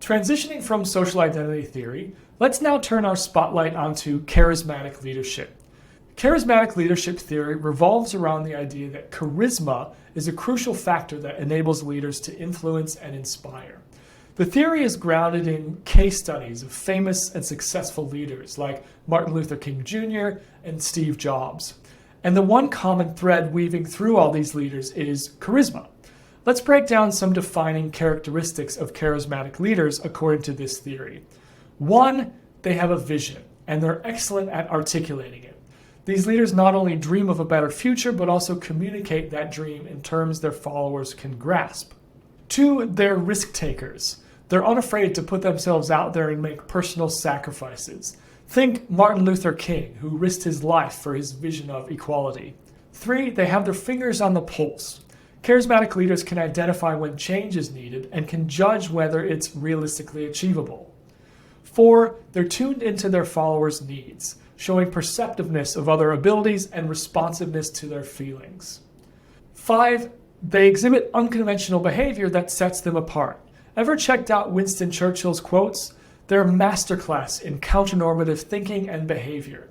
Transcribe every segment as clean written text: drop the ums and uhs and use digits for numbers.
Transitioning from social identity theory, let's now turn our spotlight onto charismatic leadership. Charismatic leadership theory revolves around the idea that charisma is a crucial factor that enables leaders to influence and inspire. The theory is grounded in case studies of famous and successful leaders like Martin Luther King Jr. and Steve Jobs. And the one common thread weaving through all these leaders is charisma. Let's break down some defining characteristics of charismatic leaders according to this theory. 1, they have a vision, and they're excellent at articulating it. These leaders not only dream of a better future, but also communicate that dream in terms their followers can grasp. 2, they're risk takers. They're unafraid to put themselves out there and make personal sacrifices. Think Martin Luther King, who risked his life for his vision of equality. 3, they have their fingers on the pulse. Charismatic leaders can identify when change is needed and can judge whether it's realistically achievable. 4, they're tuned into their followers' needs, showing perceptiveness of other abilities and responsiveness to their feelings. 5, they exhibit unconventional behavior that sets them apart. Ever checked out Winston Churchill's quotes? They're a masterclass in counternormative thinking and behavior.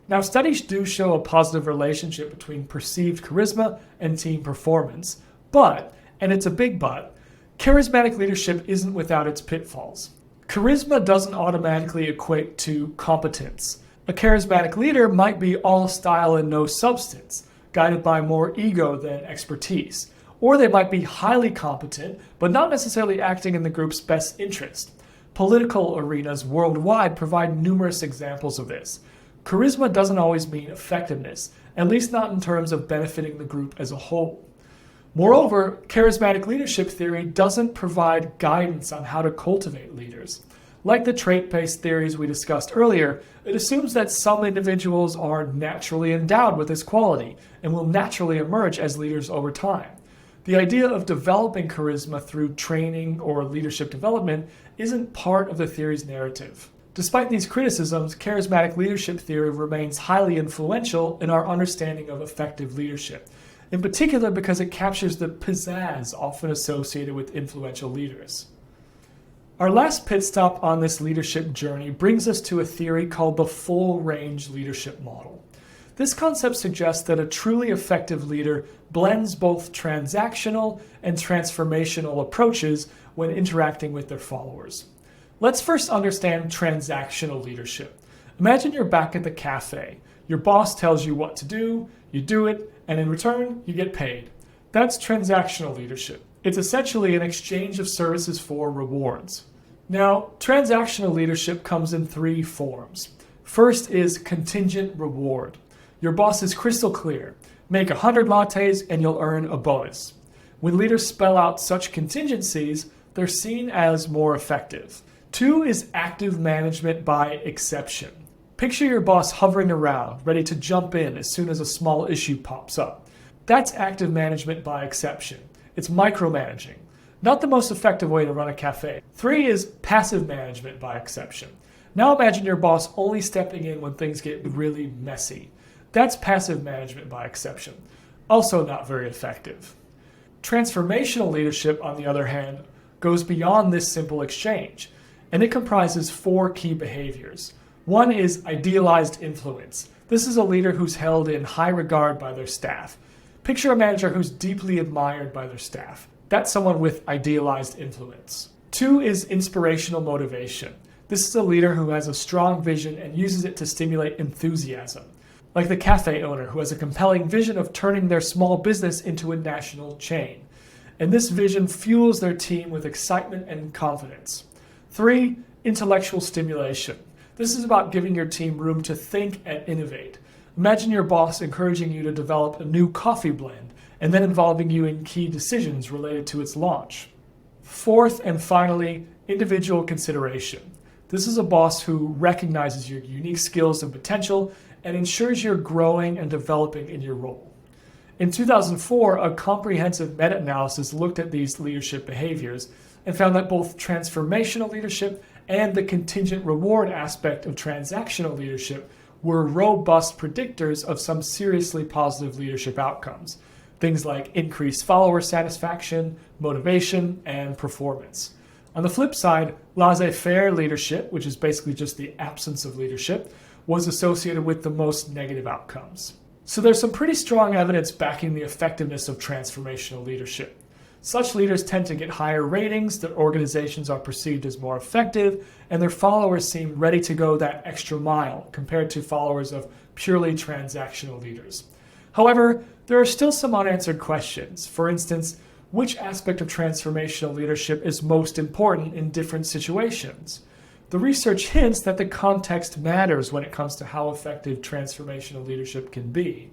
Now, studies do show a positive relationship between perceived charisma and team performance, but, and it's a big but, charismatic leadership isn't without its pitfalls. Charisma doesn't automatically equate to competence. A charismatic leader might be all style and no substance, guided by more ego than expertise. Or they might be highly competent, but not necessarily acting in the group's best interest. Political arenas worldwide provide numerous examples of this. Charisma doesn't always mean effectiveness, at least not in terms of benefiting the group as a whole. Moreover, charismatic leadership theory doesn't provide guidance on how to cultivate leaders. Like the trait-based theories we discussed earlier, it assumes that some individuals are naturally endowed with this quality and will naturally emerge as leaders over time. The idea of developing charisma through training or leadership development isn't part of the theory's narrative. Despite these criticisms, charismatic leadership theory remains highly influential in our understanding of effective leadership, in particular because it captures the pizzazz often associated with influential leaders. Our last pit stop on this leadership journey brings us to a theory called the full-range leadership model. This concept suggests that a truly effective leader blends both transactional and transformational approaches when interacting with their followers. Let's first understand transactional leadership. Imagine you're back at the cafe. Your boss tells you what to do, you do it, and in return, you get paid. That's transactional leadership. It's essentially an exchange of services for rewards. Now, transactional leadership comes in 3 forms. First is contingent reward. Your boss is crystal clear. Make 100 lattes and you'll earn a bonus. When leaders spell out such contingencies, they're seen as more effective. 2 is active management by exception. Picture your boss hovering around, ready to jump in as soon as a small issue pops up. That's active management by exception. It's micromanaging. Not the most effective way to run a cafe. 3 is passive management by exception. Now imagine your boss only stepping in when things get really messy. That's passive management by exception. Also not very effective. Transformational leadership, on the other hand, goes beyond this simple exchange, and it comprises 4 key behaviors. 1 is idealized influence. This is a leader who's held in high regard by their staff. Picture a manager who's deeply admired by their staff. That's someone with idealized influence. 2 is inspirational motivation. This is a leader who has a strong vision and uses it to stimulate enthusiasm. Like the cafe owner who has a compelling vision of turning their small business into a national chain. And this vision fuels their team with excitement and confidence. 3, intellectual stimulation. This is about giving your team room to think and innovate. Imagine your boss encouraging you to develop a new coffee blend and then involving you in key decisions related to its launch. 4th and finally, individual consideration. This is a boss who recognizes your unique skills and potential and ensures you're growing and developing in your role. In 2004, a comprehensive meta-analysis looked at these leadership behaviors and found that both transformational leadership and the contingent reward aspect of transactional leadership were robust predictors of some seriously positive leadership outcomes. Things like increased follower satisfaction, motivation, and performance. On the flip side, laissez-faire leadership, which is basically just the absence of leadership, was associated with the most negative outcomes. So there's some pretty strong evidence backing the effectiveness of transformational leadership. Such leaders tend to get higher ratings, their organizations are perceived as more effective, and their followers seem ready to go that extra mile compared to followers of purely transactional leaders. However, there are still some unanswered questions. For instance, which aspect of transformational leadership is most important in different situations? The research hints that the context matters when it comes to how effective transformational leadership can be.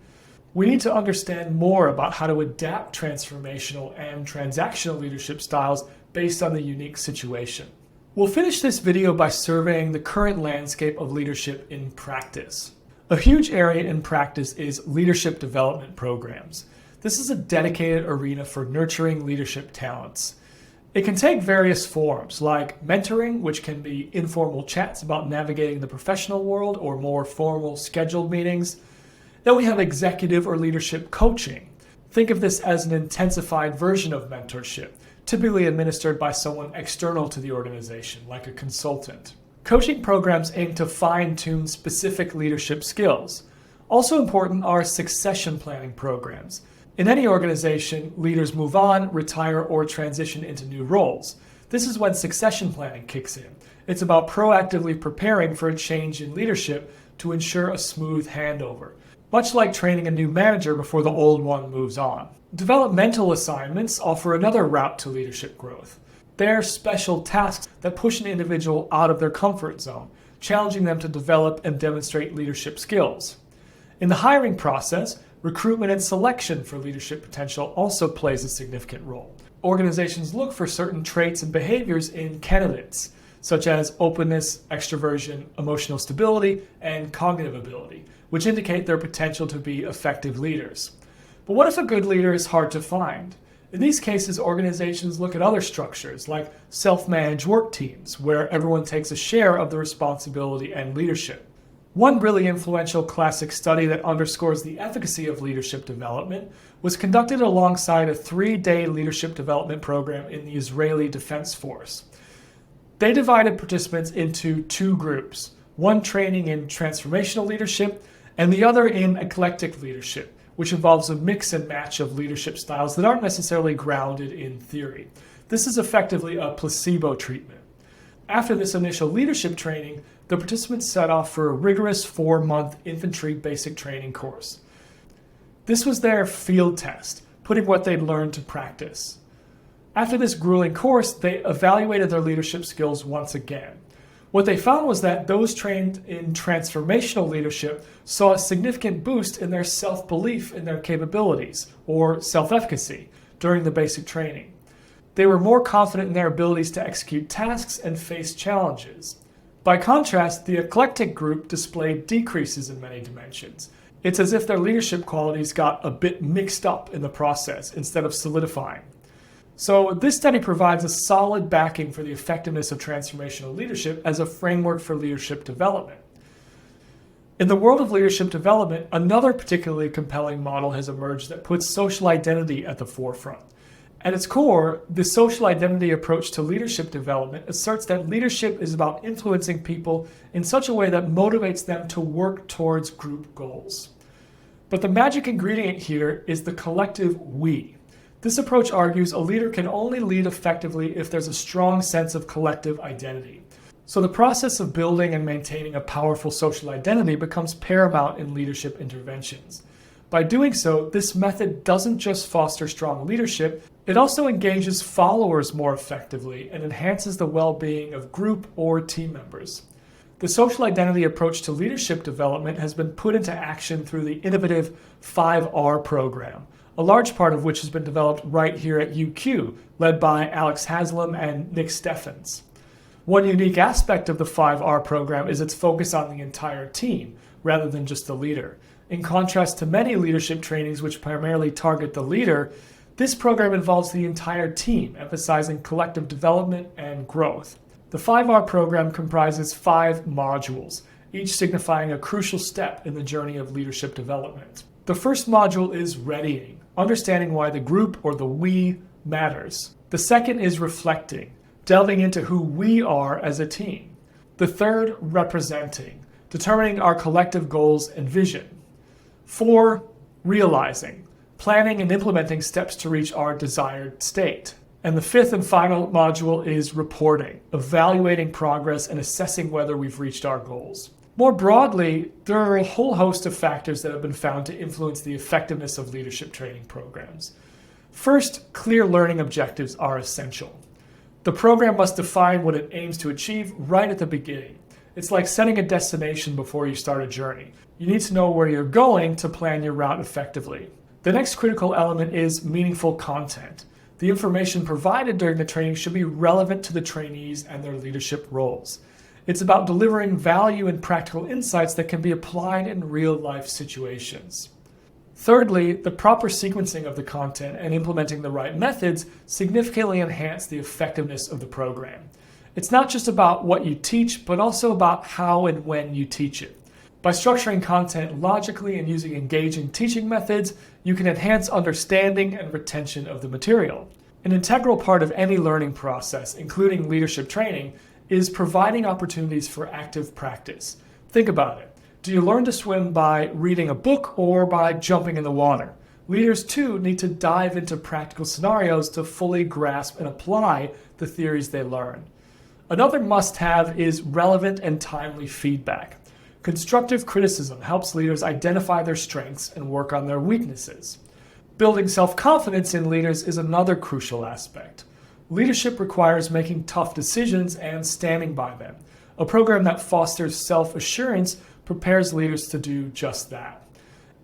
We need to understand more about how to adapt transformational and transactional leadership styles based on the unique situation. We'll finish this video by surveying the current landscape of leadership in practice. A huge area in practice is leadership development programs. This is a dedicated arena for nurturing leadership talents. It can take various forms, like mentoring, which can be informal chats about navigating the professional world, or more formal scheduled meetings. Then we have executive or leadership coaching. Think of this as an intensified version of mentorship, typically administered by someone external to the organization, like a consultant. Coaching programs aim to fine-tune specific leadership skills. Also important are succession planning programs. In any organization, leaders move on, retire, or transition into new roles. This is when succession planning kicks in. It's about proactively preparing for a change in leadership to ensure a smooth handover, much like training a new manager before the old one moves on. Developmental assignments offer another route to leadership growth. They're special tasks that push an individual out of their comfort zone, challenging them to develop and demonstrate leadership skills. In the hiring process, recruitment and selection for leadership potential also plays a significant role. Organizations look for certain traits and behaviors in candidates, such as openness, extroversion, emotional stability, and cognitive ability, which indicate their potential to be effective leaders. But what if a good leader is hard to find? In these cases, organizations look at other structures, like self-managed work teams, where everyone takes a share of the responsibility and leadership. One really influential classic study that underscores the efficacy of leadership development was conducted alongside a 3-day leadership development program in the Israeli Defense Force. They divided participants into 2 groups, one training in transformational leadership and the other in eclectic leadership, which involves a mix and match of leadership styles that aren't necessarily grounded in theory. This is effectively a placebo treatment. After this initial leadership training, the participants set off for a rigorous 4-month infantry basic training course. This was their field test, putting what they'd learned to practice. After this grueling course, they evaluated their leadership skills once again. What they found was that those trained in transformational leadership saw a significant boost in their self-belief in their capabilities, or self-efficacy, during the basic training. They were more confident in their abilities to execute tasks and face challenges. By contrast, the eclectic group displayed decreases in many dimensions. It's as if their leadership qualities got a bit mixed up in the process instead of solidifying. So this study provides a solid backing for the effectiveness of transformational leadership as a framework for leadership development. In the world of leadership development, another particularly compelling model has emerged that puts social identity at the forefront. At its core, the social identity approach to leadership development asserts that leadership is about influencing people in such a way that motivates them to work towards group goals. But the magic ingredient here is the collective we. This approach argues a leader can only lead effectively if there's a strong sense of collective identity. So the process of building and maintaining a powerful social identity becomes paramount in leadership interventions. By doing so, this method doesn't just foster strong leadership, it also engages followers more effectively and enhances the well-being of group or team members. The social identity approach to leadership development has been put into action through the innovative 5R program, a large part of which has been developed right here at Yukl, led by Alex Haslam and Nick Steffens. One unique aspect of the 5R program is its focus on the entire team, rather than just the leader. In contrast to many leadership trainings which primarily target the leader, this program involves the entire team, emphasizing collective development and growth. The 5R program comprises 5 modules, each signifying a crucial step in the journey of leadership development. The first module is readying, understanding why the group or the we matters. The second is reflecting, delving into who we are as a team. The third, representing, determining our collective goals and vision. 4, realizing, planning and implementing steps to reach our desired state. And the fifth and final module is reporting, evaluating progress and assessing whether we've reached our goals. More broadly, there are a whole host of factors that have been found to influence the effectiveness of leadership training programs. First, clear learning objectives are essential. The program must define what it aims to achieve right at the beginning. It's like setting a destination before you start a journey. You need to know where you're going to plan your route effectively. The next critical element is meaningful content. The information provided during the training should be relevant to the trainees and their leadership roles. It's about delivering value and practical insights that can be applied in real-life situations. Thirdly, the proper sequencing of the content and implementing the right methods significantly enhance the effectiveness of the program. It's not just about what you teach, but also about how and when you teach it. By structuring content logically and using engaging teaching methods, you can enhance understanding and retention of the material. An integral part of any learning process, including leadership training, is providing opportunities for active practice. Think about it. Do you learn to swim by reading a book or by jumping in the water? Leaders, too, need to dive into practical scenarios to fully grasp and apply the theories they learn. Another must-have is relevant and timely feedback. Constructive criticism helps leaders identify their strengths and work on their weaknesses. Building self-confidence in leaders is another crucial aspect. Leadership requires making tough decisions and standing by them. A program that fosters self-assurance prepares leaders to do just that.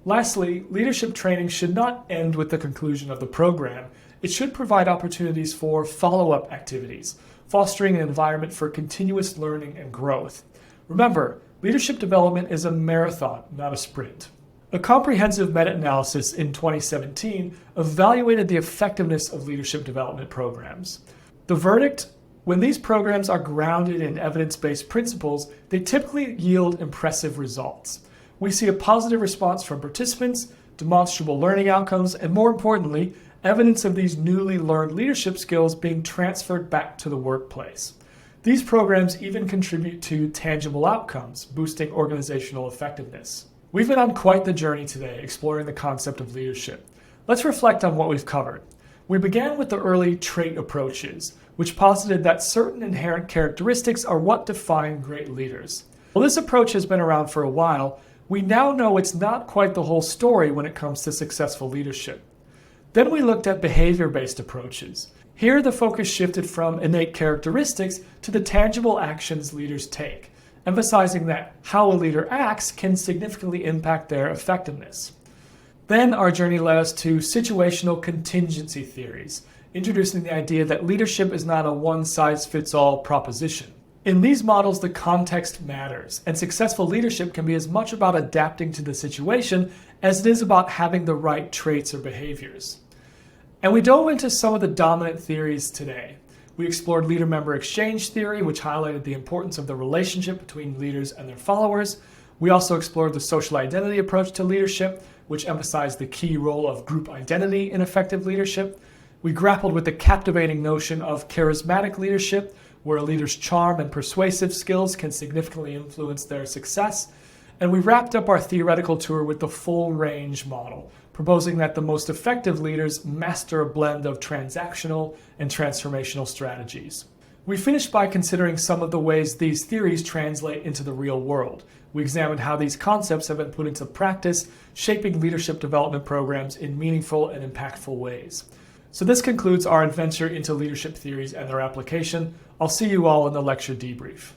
Lastly, leadership training should not end with the conclusion of the program. It should provide opportunities for follow-up activities, fostering an environment for continuous learning and growth. Remember, leadership development is a marathon, not a sprint. A comprehensive meta-analysis in 2017 evaluated the effectiveness of leadership development programs. The verdict? When these programs are grounded in evidence-based principles, they typically yield impressive results. We see a positive response from participants, demonstrable learning outcomes, and more importantly, evidence of these newly learned leadership skills being transferred back to the workplace. These programs even contribute to tangible outcomes, boosting organizational effectiveness. We've been on quite the journey today exploring the concept of leadership. Let's reflect on what we've covered. We began with the early trait approaches, which posited that certain inherent characteristics are what define great leaders. While this approach has been around for a while, we now know it's not quite the whole story when it comes to successful leadership. Then we looked at behavior-based approaches. Here, the focus shifted from innate characteristics to the tangible actions leaders take, emphasizing that how a leader acts can significantly impact their effectiveness. Then our journey led us to situational contingency theories, introducing the idea that leadership is not a one-size-fits-all proposition. In these models, the context matters, and successful leadership can be as much about adapting to the situation as it is about having the right traits or behaviors. And we dove into some of the dominant theories today. We explored leader-member exchange theory, which highlighted the importance of the relationship between leaders and their followers. We also explored the social identity approach to leadership, which emphasized the key role of group identity in effective leadership. We grappled with the captivating notion of charismatic leadership, where a leader's charm and persuasive skills can significantly influence their success. And we wrapped up our theoretical tour with the full range model, proposing that the most effective leaders master a blend of transactional and transformational strategies. We finished by considering some of the ways these theories translate into the real world. We examined how these concepts have been put into practice, shaping leadership development programs in meaningful and impactful ways. So this concludes our adventure into leadership theories and their application. I'll see you all in the lecture debrief.